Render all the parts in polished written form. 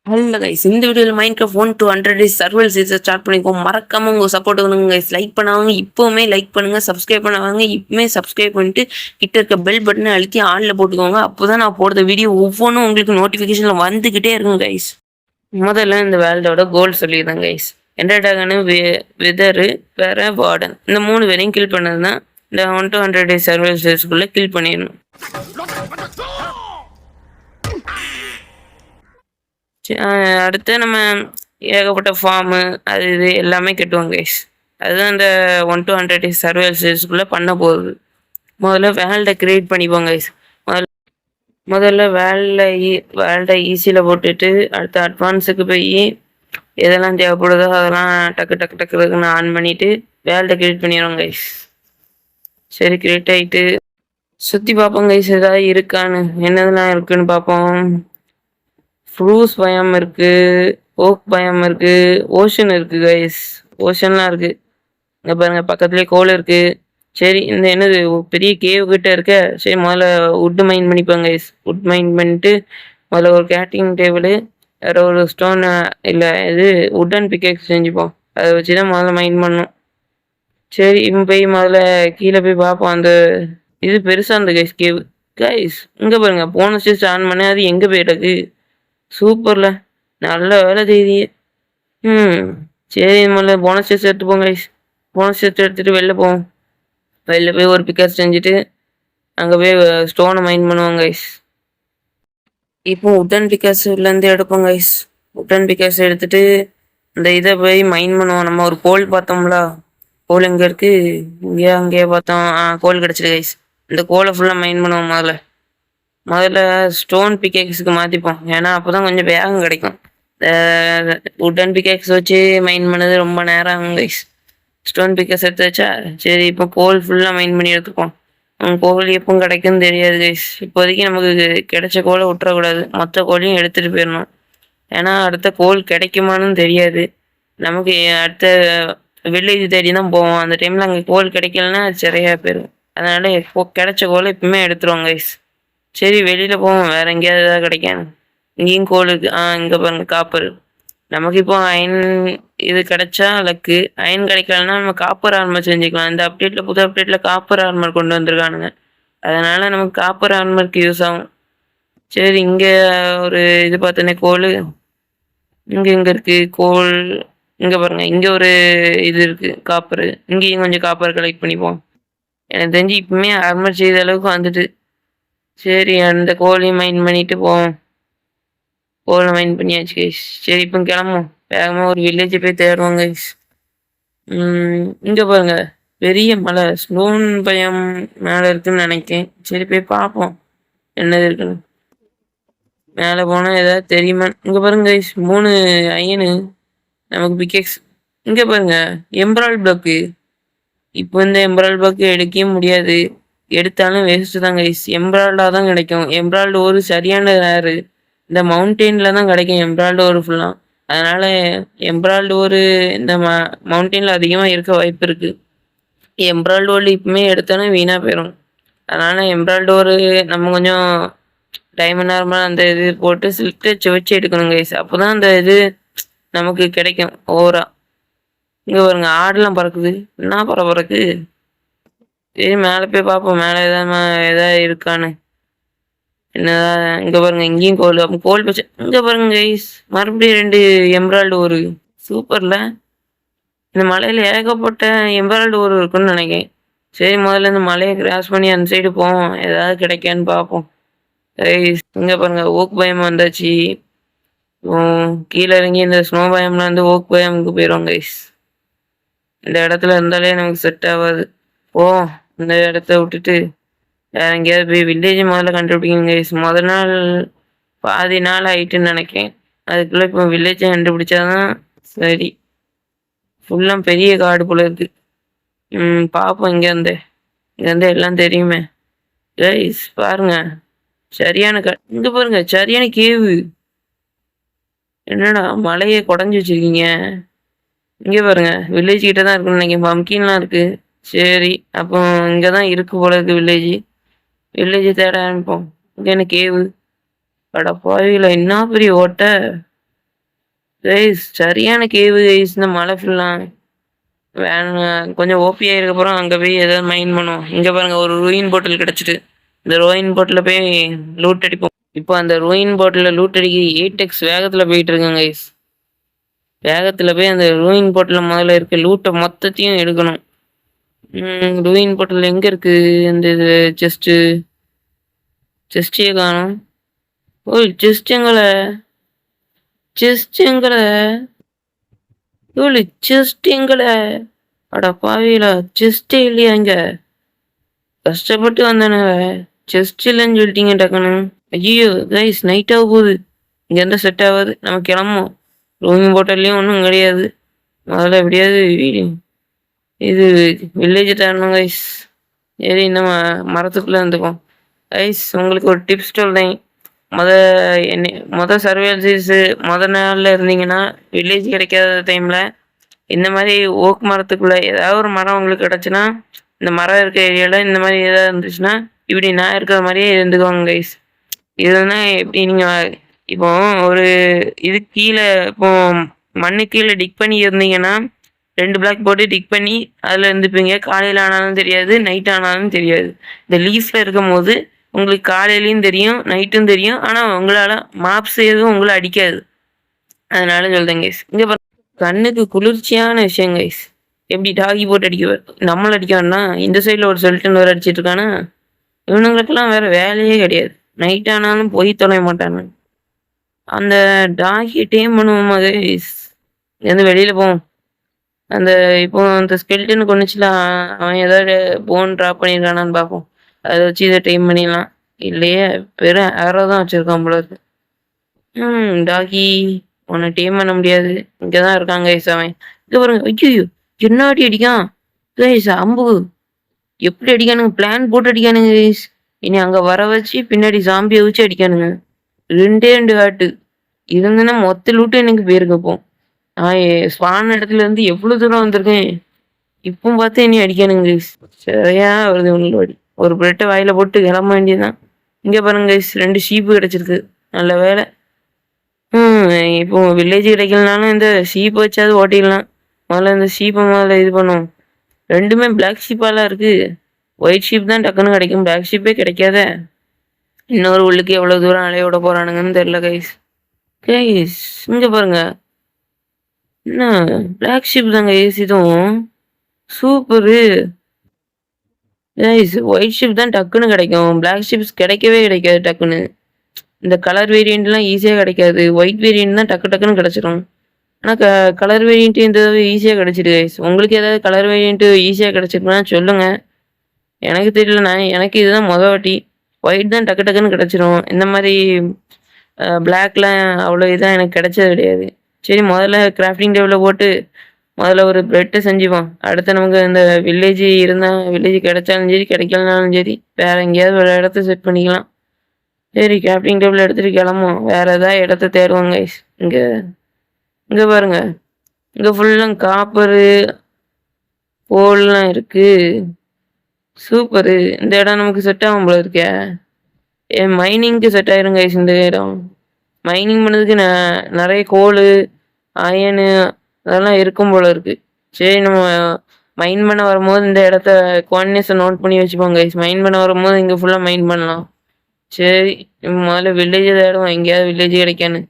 Hello guys, இந்த வீடியோவில் Minecraft 1 to 100 days survival சீரிஸை ஸ்டார்ட் பண்ணிக்கோம். மறக்காம உங்க சப்போர்ட் பண்ணுங்க கைஸ். லைக் பண்ணாங்க இப்போவுமே லைக் பண்ணுங்க, சப்ஸ்கிரைப் பண்ணாங்க இப்பவுமே சப்ஸ்கிரைப் பண்ணிட்டு கிட்ட இருக்க பெல் பட்டனை அழுத்தி ஆன்ல போட்டுக்கோங்க. அப்போதான் நான் போடுற வீடியோ ஒவ்வொன்றும் உங்களுக்கு நோட்டிஃபிகேஷன்ல வந்துகிட்டே இருக்கும் கைஸ். முதல்ல இந்த வேர்ல்டோட கோல் சொல்லிடுறேன் கைஸ். என்டர் ட்ராகனு, விதரு, வேற வார்டன், இந்த 3 பேரையும் கில் பண்ணது தான் இந்த 1 to 100 days சர்வைவல் சீரிஸ்க்குள்ள கில் பண்ணிடணும். அடுத்து நம்ம ஏகப்பட்ட ஃபார்மு அது இது எல்லாமே கட்டுவோம் கைஸ். அதுதான் இந்த 1 to 100 days சர்வைவல் சீரிஸ்க்குள்ளே பண்ண போகுது. முதல்ல வேல்டை கிரியேட் பண்ணிப்போம் கைஸ். முதல்ல வேல்டை ஈஸியில் போட்டுட்டு அடுத்து அட்வான்ஸுக்கு போய் எதெல்லாம் தேவைப்படுதோ அதெல்லாம் டக்கு டக்கு டக்குன்னு ஆன் பண்ணிவிட்டு வேல்டை கிரியேட் பண்ணிடுவோம் கைஸ். சரி, கிரியேட் ஆகிட்டு சுற்றி பார்ப்போம் கைஸ், ஏதாவது இருக்கான்னு. என்னதெல்லாம் இருக்குன்னு பார்ப்போம். ஃப்ரூஸ் பயம் இருக்கு, ஓக் பயம் இருக்கு, ஓஷன் இருக்கு கைஸ். ஓஷன்லாம் இருக்கு. இங்கே பாருங்க, பக்கத்துலேயே கோல் இருக்கு. சரி, இந்த என்னது பெரிய கேவ் கிட்ட இருக்க. சரி, முதல்ல வுட்டு மைன் பண்ணிப்போம் கைஸ். வுட் மைன் பண்ணிட்டு முதல்ல ஒரு கேட்டிங் டேபிள், வேற ஒரு ஸ்டோன் இல்லை இது வுட்டன் பிக்கேக்ஸ் செஞ்சுப்போம். அதை வச்சு தான் முதல்ல மைன் பண்ணணும். சரி, இப்போ போய் முதல்ல கீழே போய் பார்ப்போம். அந்த இது பெருசாக இருந்த கைஸ் கேவ். கைஸ் இங்கே பாருங்க, போன ஸ்டேஜ் ஆன் பண்ண அது எங்கே போயிட்டக்கு. சூப்பர்ல, நல்ல வேலை செய்தி. சரி, முதல்ல போனஸ் செட் எடுத்துப்போம் கைஸ். போனஸ் செட் எடுத்துகிட்டு வெளில போவோம். வெளில போய் ஒரு பிக்கர் செஞ்சுட்டு அங்கே போய் ஸ்டோனை மைன் பண்ணுவோம் கைஸ். இப்போ உட்டன் பிக்கர்ஸ்லேருந்து எடுப்போம் கைஸ். உட்டன் பிக்கர்ஸ் எடுத்துட்டு இந்த இதை போய் மைன் பண்ணுவோம். நம்ம ஒரு கோல் பார்த்தோம்ல, கோல் எங்கே இருக்குது? அங்கேயே பார்த்தோம். கோல் கிடச்சிது கைஸ். இந்த கோலை ஃபுல்லாக மைன் பண்ணுவோம். முதல்ல ஸ்டோன் பிக்கேக்ஸுக்கு மாற்றிப்போம். ஏன்னா அப்போ தான் கொஞ்சம் வேகம் கிடைக்கும். உட்டன் பிக்கேக்ஸ் வச்சு மைன் பண்ணது ரொம்ப நேரம் ஆகும் கைஸ். ஸ்டோன் பிக்கேக்ஸ் எடுத்து வச்சா சரி. இப்போ கோல் ஃபுல்லாக மைன் பண்ணி எடுத்துப்போம். கோல் எப்போ கிடைக்குன்னு தெரியாது கைஸ். இப்போதைக்கு நமக்கு கிடைச்ச கோலை விட்டுறக்கூடாது. மொத்த கோலையும் எடுத்துகிட்டு போயிடணும். ஏன்னா அடுத்த கோல் கிடைக்குமான்னு தெரியாது. நமக்கு அடுத்த வில்லேஜ் தேடி தான் போவோம். அந்த டைமில் அங்கே கோல் கிடைக்கலன்னா அது சரியாக போயிடும். அதனால் கிடைச்ச கோலை எப்பவுமே எடுத்துருவோம் கைஸ். சரி, வெளியில் போவோம். வேறு எங்கேயாவது ஏதாவது கிடைக்காது. இங்கேயும் கோல் இருக்குது. இங்கே பாருங்கள், காப்பர். நமக்கு இப்போ அயன் இது கிடைச்சா லக்கு. அயன் கிடைக்கலன்னா நம்ம காப்பர் ஆர்மர் செஞ்சுக்கலாம். இந்த அப்டேட்டில், புது அப்டேட்டில் காப்பர் ஆர்மர் கொண்டு வந்திருக்கானுங்க. அதனால் நமக்கு காப்பர் ஆர்மருக்கு யூஸ் ஆகும். சரி, இங்கே ஒரு இது பார்த்தோன்னே கோல். இங்கே இருக்குது கோல். இங்கே பாருங்கள், இங்கே ஒரு இது இருக்குது காப்பர். இங்கேயும் கொஞ்சம் காப்பர் கலெக்ட் பண்ணிப்போம். எனக்கு தெரிஞ்சு இப்பவுமே ஆர்மர் செய்த அளவுக்கு வந்துட்டு. சரி, அந்த கோலையும் மைன் பண்ணிட்டு போவோம். கோலை மைன் பண்ணியாச்சு கைஸ். சரி, இப்போ கிளம்புவோம். வேகமாக ஒரு வில்லேஜை போய் தேடுவோம் கைஸ். இங்கே பாருங்க, பெரிய மலை, ஸ்னோன் பயம் மேலே இருக்குன்னு நினைக்கிறேன். சரி, போய் பார்ப்போம் என்னது இருக்குன்னு. மேலே போனால் ஏதாவது தெரியுமா? இங்கே பாருங்க கைஸ், 3 அயனு நமக்கு பிக்கெக்ஸ். இங்கே பாருங்க, எம்பரால்ட் பிளாக்கு. இப்போ இந்த எம்பரால்ட் பிளாக்கு எடுக்கவே முடியாது. எடுத்தாலும் வேஸ்ட்டு தான் கைஸ். எம்ப்ராய்டாக தான் கிடைக்கும். எம்ப்ராய்டு ஒரு சரியான ரேரு. இந்த மவுண்டெயினில் தான் கிடைக்கும் எம்ப்ராய்டு ஒரு ஃபுல்லாக. அதனால் எம்ப்ராய்டு ஒரு இந்த மவுண்டெயினில் அதிகமாக இருக்க வாய்ப்பு இருக்குது. எம்ப்ராய்டு ஒரு இப்பவுமே எடுத்தோன்னே வீணாக போயிடும். அதனால் எம்ப்ராய்டு ஒரு நம்ம கொஞ்சம் டைமண்ட் நார்மலாக அந்த இது போட்டு சில்க் வச்சு எடுக்கணும் கைஸ். அப்போ தான் அந்த இது நமக்கு கிடைக்கும் ஓவராக. இங்கே பாருங்க, ஆடெல்லாம் பறக்குது. என்ன பறக்கு? சரி, மேலே போய் பார்ப்போம். மேலே எதாவது இருக்கான்னு. என்னதான் இங்கே பாருங்க, இங்கேயும் கோல். அப்போ கோல் பச்சை. இங்கே பாருங்க கைஸ், மறுபடியும் 2 எம்ப்ராய்டு ஒரு. சூப்பரில், இந்த மலையில் ஏகப்பட்ட எம்ப்ராய்டு ஒரு இருக்குன்னு நினைக்கிறேன். சரி, முதல்ல இந்த மலையை கிராஸ் பண்ணி அந்த சைடு போவோம். ஏதாவது கிடைக்கான்னு பார்ப்போம் கைஸ். இங்கே பாருங்க, ஓக் பயம் வந்தாச்சு. கீழே இறங்கி இந்த ஸ்னோ பயம்லாம் வந்து ஓக் பயமுக்கு போயிடும் கைஸ். இந்த இடத்துல இருந்தாலே நமக்கு செட் ஆகாது. இந்த இடத்த விட்டுட்டு வேற எங்கேயாவது போய் வில்லேஜ் முதல்ல கண்டுபிடிக்கணும் கைஸ். முதல் நாள் பாதி நாள் ஆயிட்டுன்னு நினைக்கிறேன். அதுக்குள்ளே இப்போ வில்லேஜை கண்டுபிடிச்சாதான் சரி. ஃபுல்லாக பெரிய காடு போல இருக்கு. பார்ப்போம். இங்கேருந்து எல்லாம் தெரியுமே கைஸ். பாருங்க, சரியான இங்கே பாருங்க, சரியான கேவு. என்னடா மலையை குடஞ்சி வச்சிருக்கீங்க? இங்கே பாருங்க, வில்லேஜ் கிட்ட தான் இருக்குன்னு நினைக்கிறேன். பம்கின்லாம் இருக்கு. சரி, அப்போ இங்கே தான் இருக்கு போல இருக்கு வில்லேஜ். வில்லேஜை தேட ஆரம்பிப்போம். இங்கே என்ன கேவு? அட பாவில, என்ன பெரிய ஓட்டை. கைஸ் சரியான கேவு கைஸ் இந்த மலை ஃபுல்லாக வேணும். கொஞ்சம் ஓபி ஆயிருக்கப்புறம் அங்கே போய் ஏதாவது மைண்ட் பண்ணுவோம். இங்கே பாருங்க ஒரு ரூயின் போட்டில் கிடச்சிட்டு இந்த ரூயின் போட்டில் போய் லூட் அடிப்போம். இப்போ அந்த ரூயின் போட்டில் லூட் அடிக்க 8x வேகத்தில் போயிட்டு இருக்கேன் கைஸ். வேகத்தில் போய் அந்த ரூயின் போட்டில் முதல்ல இருக்க லூட்டை மொத்தத்தையும் எடுக்கணும். ரூயின் போட்டில் எங்கே இருக்குது அந்த இது செஸ்டே காணும். ஓ செஸ்ட் எங்களை செஸ்ட் எங்களை அட பாவில செஸ்டே இல்லையா இங்க கஷ்டப்பட்டு வந்தானுங்க செஸ்ட் இல்லைன்னு சொல்லிட்டீங்க டக்குன்னு. ஐயோ கைஸ் நைட் ஆக போகுது இங்க இருந்தா செட் ஆகாது நம்ம கிளம்பும். ரூமிங் போட்டல்லையும் ஒன்றும் கிடையாது. முதல்ல எப்படியாவது இது வில்லேஜ் தரணும் கைஸ். சரி இந்த மரத்துக்குள்ளே இருந்துப்போம் கைஸ். உங்களுக்கு ஒரு டிப்ஸ் சொல்கிறேன். மொதல் சர்வேல் சீஸு நாளில் இருந்தீங்கன்னா வில்லேஜ் கிடைக்காத டைமில் இந்த மாதிரி ஓக் மரத்துக்குள்ளே ஏதாவது ஒரு மரம் உங்களுக்கு கிடச்சுன்னா இந்த மரம் இருக்க ஏரியாவில் இந்த மாதிரி ஏதாவது இருந்துச்சுன்னா இப்படி நான் இருக்கிற மாதிரியே இருந்துக்குவாங்க கைஸ். இதுனா எப்படி நீங்கள் இப்போ ஒரு இது கீழே இப்போ மண்ணு கீழே டிக் பண்ணி இருந்தீங்கன்னா 2 பிளாக் போட்டு டிக் பண்ணி அதில் இருந்துப்பீங்க. காலையில் ஆனாலும் தெரியாது நைட் ஆனாலும் தெரியாது. இந்த லீஃபில் இருக்கும் போது உங்களுக்கு காலையிலையும் தெரியும் நைட்டும் தெரியும். ஆனால் உங்களால் மாப்ஸ் எதுவும் உங்களை அடிக்காது. அதனால சொல்கிறேன் கைஸ். இங்கே கண்ணுக்கு குளிர்ச்சியான விஷயம் கைஸ். எப்படி டாகி போட்டு அடிக்குவார் நம்மளை அடிக்கான்னா இந்த சைடில் ஒரு செல்டன் வேறு அடிச்சிட்டு இருக்கானா. இவனுங்களுக்கெல்லாம் வேறு வேலையே கிடையாது. நைட் ஆனாலும் போய் தொலைய மாட்டானு. அந்த டாகி டேம் பண்ணுவோம் கைஸ். இங்கேருந்து வெளியில் போவோம். அந்த இப்போ அந்த ஸ்கெல்டனு கொண்டுச்சுல அவன் ஏதாவது போன் ட்ராப் பண்ணியிருக்கானான்னு பார்ப்போம். அதை வச்சு இதை டைம் பண்ணிடலாம். இல்லையே வெறும் ஏரோ தான் வச்சுருக்கான் போல இருக்கு. டாகி உன்னை டீம் பண்ண முடியாது. இங்கே தான் இருக்காங்க கைஸ் அவன். இங்கே பாருங்க ஐயோ என்னாடி அடிக்கான் கைஸ். அம்பு எப்படி அடிக்கானுங்க பிளான் போட்டு அடிக்கானுங்க கைஸ். இனி அங்கே வர வச்சு பின்னாடி ஜாம்பியை வச்சு அடிக்கானுங்க. 2 ஹார்ட்டு இருந்துன்னா மொத்த லூட்டு எனக்கு போயிருக்கப்போ. நான் ஸ்பான இடத்துல இருந்து எவ்வளோ தூரம் வந்திருக்கேன். இப்போ பார்த்து இனி அடிக்கானுங்க கைஸ். சரியா வருது உங்களோட ஒரு பிரெட்டை வாயில் போட்டு கிளம்ப வேண்டியதுதான். இங்கே பாருங்க கைஸ் 2 ஷீப்பு கிடச்சிருக்கு. நல்ல வேலை. இப்போ வில்லேஜ் கிடைக்கலனாலும் இந்த ஷீப்பை வச்சாவது ஓட்டிடலாம். முதல்ல இந்த ஷீப்பை முதல்ல இது பண்ணுவோம். 2மே பிளாக் ஷீப்பாலாம் இருக்குது. ஒயிட் ஷீப் தான் டக்குன்னு கிடைக்கும். பிளாக் ஷீப்பே கிடைக்காத. இன்னொரு உள்ளுக்கு எவ்வளோ தூரம் அலைய விட போகிறானுங்கன்னு தெரில கைஸ். இங்கே பாருங்க என்ன பிளாக் ஷீப் தாங்க கைஸ். இதுவும் சூப்பரு கைஸ். ஒயிட் ஷிப் தான் டக்குன்னு கிடைக்கும். பிளாக் ஷிப்ஸ் கிடைக்கவே கிடைக்காது டக்குன்னு. இந்த கலர் வேரியண்ட்லாம் ஈஸியாக கிடைக்காது. ஒயிட் வேரியண்ட் தான் டக்குன்னு கிடச்சிரும். ஆனால் கலர் வேரியண்ட் இந்த ஈஸியாக கிடச்சிடு கைஸ். உங்களுக்கு ஏதாவது கலர் வேரியண்ட்டு ஈஸியாக கிடச்சிருக்குன்னா சொல்லுங்கள். எனக்கு தெரியல. எனக்கு இதுதான் வாட்டி. ஒயிட் தான் டக்குன்னு கிடச்சிரும். இந்த மாதிரி பிளாக்லாம் அவ்வளோ இதாக எனக்கு கிடைச்சது கிடையாது. சரி முதல்ல கிராஃப்டிங் டேபிளில் போட்டு முதல்ல ஒரு பிரெட்டை செஞ்சுப்போம். அடுத்து நமக்கு இந்த வில்லேஜ் இருந்தால் வில்லேஜ் கிடைச்சாலும் சரி கிடைக்கலனாலும் சரி வேறு எங்கேயாவது ஒரு இடத்த செட் பண்ணிக்கலாம். சரி கிராஃப்டிங் டேபிள் எடுத்துகிட்டு கிளம்புவோம். வேறு ஏதாவது இடத்த தேடுவாங்க கைஸ். இங்கே பாருங்க இங்கே ஃபுல்லாக காப்பரு போல்லாம் இருக்குது. சூப்பரு. இந்த இடம் நமக்கு செட் ஆகும் போல இருக்கே. மைனிங்க்கு செட் ஆயிரும் கைஸ். இந்த இடம் மைனிங் பண்ணதுக்கு நிறைய கோல் அயனு அதெல்லாம் இருக்கும் போல இருக்கு. சரி நம்ம மைண்ட் பண்ண வரும்போது இந்த இடத்த கோஆர்டினேஷன் நோட் பண்ணி வச்சுப்போங்க கைஸ். மைண்ட் பண்ண வரும்போது இங்கே ஃபுல்லாக மைண்ட் பண்ணலாம். சரி முதல்ல வில்லேஜ் தேடுவோம். எங்கேயாவது வில்லேஜ் கிடைக்கான்னு.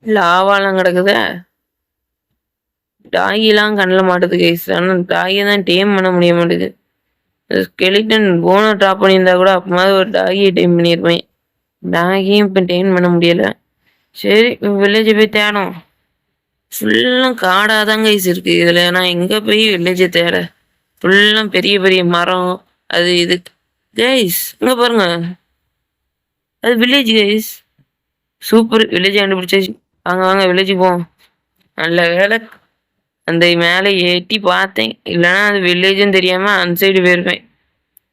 லாவாலாம் கிடக்குதா. டாகிலாம் கண்ணில் மாட்டுது கைஸ். ஆனால் டாகியை தான் டேம் பண்ண முடிய மாட்டேங்குது. ஸ்கெலிட்டன் போனை ட்ராப் பண்ணியிருந்தா கூட அப்போது ஒரு டாகியை டேம் பண்ணியிருப்பேன். டாகியும் இப்போ டேம் பண்ண முடியலை. சரி வில்லேஜை போய் தேடும். ஃபுல்லாக காடாக தான் கைஸ் இருக்குது இதில். நான் எங்கே போய் வில்லேஜை தேட. ஃபுல்லாக பெரிய பெரிய மரம் அது இது கைஸ். இங்கே பாருங்க அது வில்லேஜ் கைஸ். சூப்பர் வில்லேஜ் கண்டுபிடிச்சாச்சு. வாங்க வில்லேஜுக்கு போவோம். நல்ல வேலை அந்த மேலே ஏற்றி பார்த்தேன். இல்லைன்னா அது வில்லேஜுன்னு தெரியாமல் அந்த சைடு போயிருப்பேன்.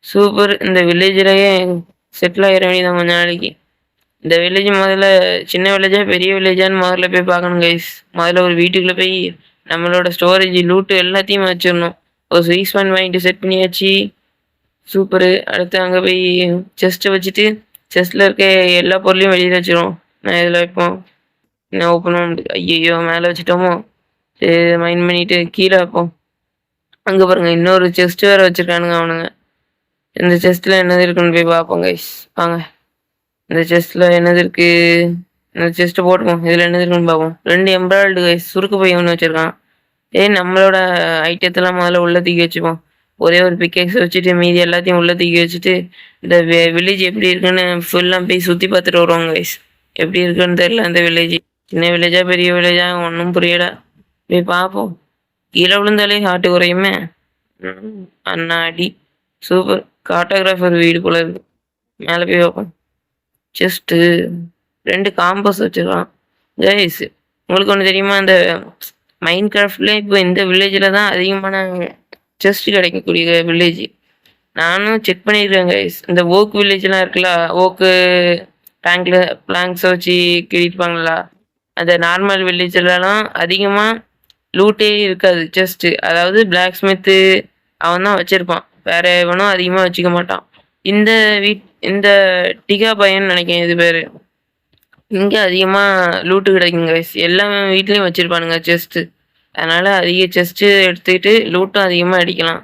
சூப்பர். இந்த வில்லேஜிலேயே செட்டில் ஆகிட வேண்டியதான் கொஞ்ச நாளைக்கு. இந்த வில்லேஜ் முதல்ல சின்ன வில்லேஜா பெரிய வில்லேஜான்னு முதல்ல போய் பார்க்கணும் கைஸ். முதல்ல ஒரு வீட்டுக்குள்ளே போய் நம்மளோட ஸ்டோரேஜ் லூட்டு எல்லாத்தையும் வச்சிடணும். ஒரு ஸ்வீஸ் பாயிண்ட் செட் பண்ணியாச்சு. சூப்பரு. அடுத்து அங்கே போய் செஸ்ட்டை வச்சுட்டு செஸ்ட்டில் இருக்க எல்லா பொருளையும் வெளியில் வச்சிடும். நான் இதில் வைப்போம். என்ன ஓப்பன் பண்ண முடியாது. ஐயையோ! மேல வச்சுட்டோமோ? சரி மைண்ட் பண்ணிட்டு கீழ வைப்போம். அங்க பாருங்க இன்னொரு செஸ்ட் வேற வச்சிருக்கானுங்க அவனுங்க. இந்த செஸ்ட்ல என்னது இருக்குன்னு போய் பார்ப்போம் கைஸ். வாங்க. இந்த செஸ்ட்ல என்னது இருக்கு? இந்த செஸ்ட் போட்டுப்போம். இதுல என்னது இருக்குன்னு பார்ப்போம். 2 எம்பரால்டு கைஸ். சுருக்கு பை ஒண்ணு வச்சிருக்கான். நம்மளோட ஐட்டத்தெல்லாம் முதல்ல உள்ள தூக்கி வச்சுப்போம். ஒரே ஒரு பிக்கேக்ஸ் வச்சுட்டு மீதி எல்லாத்தையும் உள்ள தூக்கி வச்சுட்டு இந்த வில்லேஜ் எப்படி இருக்குன்னு ஃபுல்லாக போய் சுற்றி பார்த்துட்டு வருவாங்க கைஸ். எப்படி இருக்குன்னு தெரியல அந்த வில்லேஜ். சின்ன வில்லேஜா பெரிய வில்லேஜா ஒன்றும் புரியல. போய் பார்ப்போம். கீழே விழுந்தாலே ஹார்ட் குறையுமே. அண்ணாடி சூப்பர். கார்ட்டோகிராஃபர் வீடு போல இருக்கு. மேலே போய் பார்ப்போம். செஸ்ட்டு 2 காம்பஸ் வச்சுருக்கான் கைஸ். உங்களுக்கு ஒன்று தெரியுமா? இந்த மைண்ட் கிராஃப்ட்ல இப்போ இந்த வில்லேஜில் தான் அதிகமான செஸ்ட் கிடைக்கக்கூடிய வில்லேஜ். நானும் செக் பண்ணியிருக்கேன் கைஸ். இந்த ஓக் வில்லேஜ்லாம் இருக்குல்ல, ஓக்கு பிளாங்க்ஸை வச்சு கிழிப்பாங்களா, அந்த நார்மல் வில்லேஜ்லலாம் அதிகமாக லூட்டே இருக்காது செஸ்ட்டு. அதாவது பிளாக் ஸ்மித்து அவன் தான் வச்சுருப்பான், வேற எவனும் அதிகமாக வச்சுக்க மாட்டான். இந்த இந்த டிகா பையன் நினைக்கிறேன் இது பேர். இங்கே அதிகமாக லூட்டு கிடைக்குங்க கைஸ். எல்லா வீட்லேயும் வச்சுருப்பானுங்க செஸ்ட்டு. அதனால் அதிக செஸ்ட்டு எடுத்துக்கிட்டு லூட்டும் அதிகமாக அடிக்கலாம்.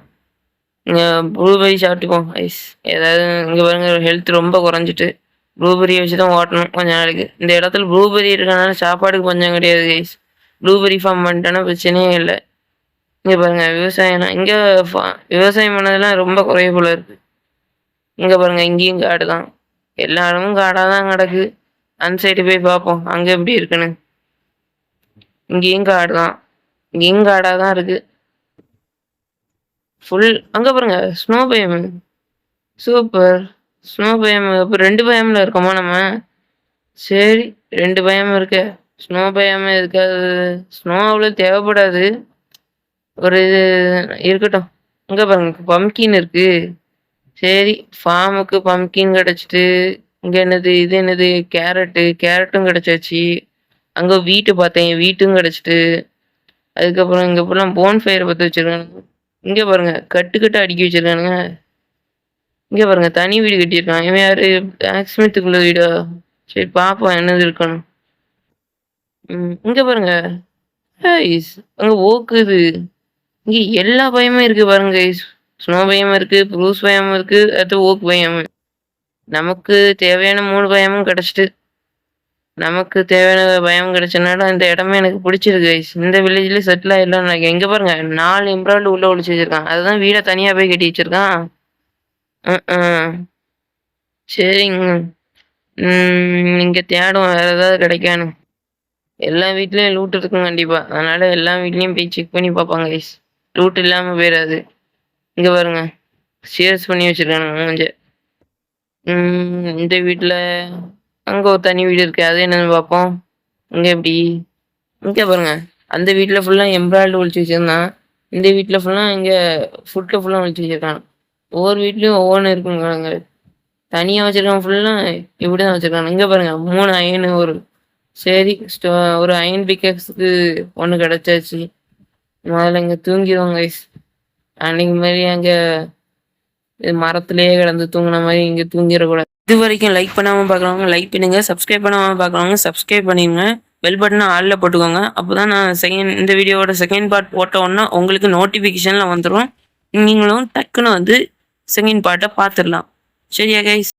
இங்கே ப்ளூபெரி சாப்பிட்டுப்போம் கைஸ். ஏதாவது இங்கே பாருங்க ஹெல்த் ரொம்ப குறைஞ்சிட்டு ப்ளூபெரியை வச்சு தான் ஓட்டணும் கொஞ்ச நாளைக்கு. இந்த இடத்துல ப்ளூபெரி இருக்கனால சாப்பாடுக்கு பஞ்சம் கிடையாது கைஸ். ப்ளூபெரி ஃபார்ம் பண்ணிட்டோன்னா பிரச்சனையே இல்லை. இங்கே பாருங்க விவசாயம் இங்கே விவசாயம் பண்ணதெல்லாம் ரொம்ப குறைய போல இருக்கு. இங்கே பாருங்க இங்கேயும் காடு தான். எல்லா இடமும் காடாக தான் கிடக்கு. அந்த சைடு போய் பார்ப்போம் அங்கே எப்படி இருக்குன்னு. இங்கேயும் காடு தான். இங்கேயும் காடாக தான் இருக்கு ஃபுல். அங்கே பாருங்க ஸ்னோ பயம். சூப்பர். ஸ்னோ பயம். இப்போ 2 பயமில் இருக்கோமா நம்ம? சரி 2 பயம் இருக்கு. ஸ்னோ பயம் இருக்காது. ஸ்னோ அவ்வளோ தேவைப்படாது. ஒரு இது இருக்கட்டும். இங்கே பாருங்க பம்கின் இருக்கு. சரி ஃபார்முக்கு பம்கின் கிடச்சிட்டு இங்கே என்னது இது என்னது கேரட்டும் கிடச்சாச்சு. அங்கே வீட்டு பார்த்தேன், வீட்டும் கிடச்சிட்டு. அதுக்கப்புறம் இங்கே ஃபுல்லாக போன் ஃபயர் பற்றி வச்சுருக்கானுங்க. இங்கே பாருங்க கட்டு அடுக்கி வச்சுருக்கானுங்க. இங்கே பாருங்க தனி வீடு கட்டியிருக்கான். இவன் யாரு? பிளாக்ஸ்மித்துக்குள்ள வீடா? சரி பார்ப்போம் என்னது இருக்கணும். இங்கே பாருங்க கைஸ் அங்கே ஓக்குது. இங்கே எல்லா பயமும் இருக்கு பாருங்க கைஸ். ஸ்னோ பயம் இருக்கு, ப்ரூஸ் பயம் இருக்கு, அடுத்து ஓக் பயம். நமக்கு தேவையான 3 பயமும் கிடச்சிட்டு. நமக்கு தேவையான பயம் கிடைச்சனால இந்த இடமே எனக்கு பிடிச்சிருக்கு கைஸ். இந்த வில்லேஜ்லேயே செட்டில் ஆகிடலாம் நினைக்கிறேன். இங்கே பாருங்க 4 எம்ப்ராய்டு உள்ள ஒழிச்சு வச்சிருக்கான். அதுதான் வீடை தனியாக போய் கட்டி வச்சிருக்கான். சரிங்க. இங்கே தேடும் வேற ஏதாவது கிடைக்கானு. எல்லா வீட்லேயும் லூட் இருக்கும் கண்டிப்பாக. அதனால எல்லா வீட்லேயும் போய் செக் பண்ணி பார்ப்பாங்க கைஸ். லூட் இல்லாமல் போயிடாது. இங்கே பாருங்க ஷேர்ஸ் பண்ணி வச்சிருக்கானுங்க கொஞ்சம். இந்த வீட்டில் அங்கே ஒரு தனி வீடு இருக்கு. அது என்னன்னு பார்ப்போம். இங்கே எப்படி? இங்கே பாருங்க அந்த வீட்டில் ஃபுல்லாக எம்ப்ராய்டு ஒழிச்சு வச்சிருந்தான். இந்த வீட்டில் ஃபுல்லாக இங்கே ஃபுட்டில் ஃபுல்லாக ஒழிச்சு வச்சிருக்கான். ஒவ்வொரு வீட்லேயும் ஒவ்வொன்று இருக்குங்க. தனியாக வச்சிருக்கான் ஃபுல்லாக இப்படி தான் வச்சிருக்காங்க. இங்கே பாருங்க 3 அயனு ஒரு. சரி ஒரு அயன் பிக்கெக்ஸுக்கு 1 கிடச்சாச்சு. முதல்ல இங்கே தூங்கிடுவோம் கைஸ். அன்னைக்கு மாதிரி அங்கே மரத்துலேயே கிடந்து தூங்கின மாதிரி இங்கே தூங்கிடக்கூடாது. இது வரைக்கும் லைக் பண்ணாமல் பார்க்குறவங்க லைக் பண்ணுங்க. சப்ஸ்கிரைப் பண்ணாமல் பார்க்குறவங்க சப்ஸ்கிரைப் பண்ணிடுங்க. பெல் பட்டனை ஆளில் போட்டுக்கோங்க. அப்போ தான் நான் இந்த வீடியோவோட செகண்ட் பார்ட் போட்டோன்னா உங்களுக்கு நோட்டிஃபிகேஷனில் வந்துடும். நீங்களும் டக்குன்னு வந்து செகண்ட் பார்ட்டை பார்த்துடலாம். சரியா கைஸ்?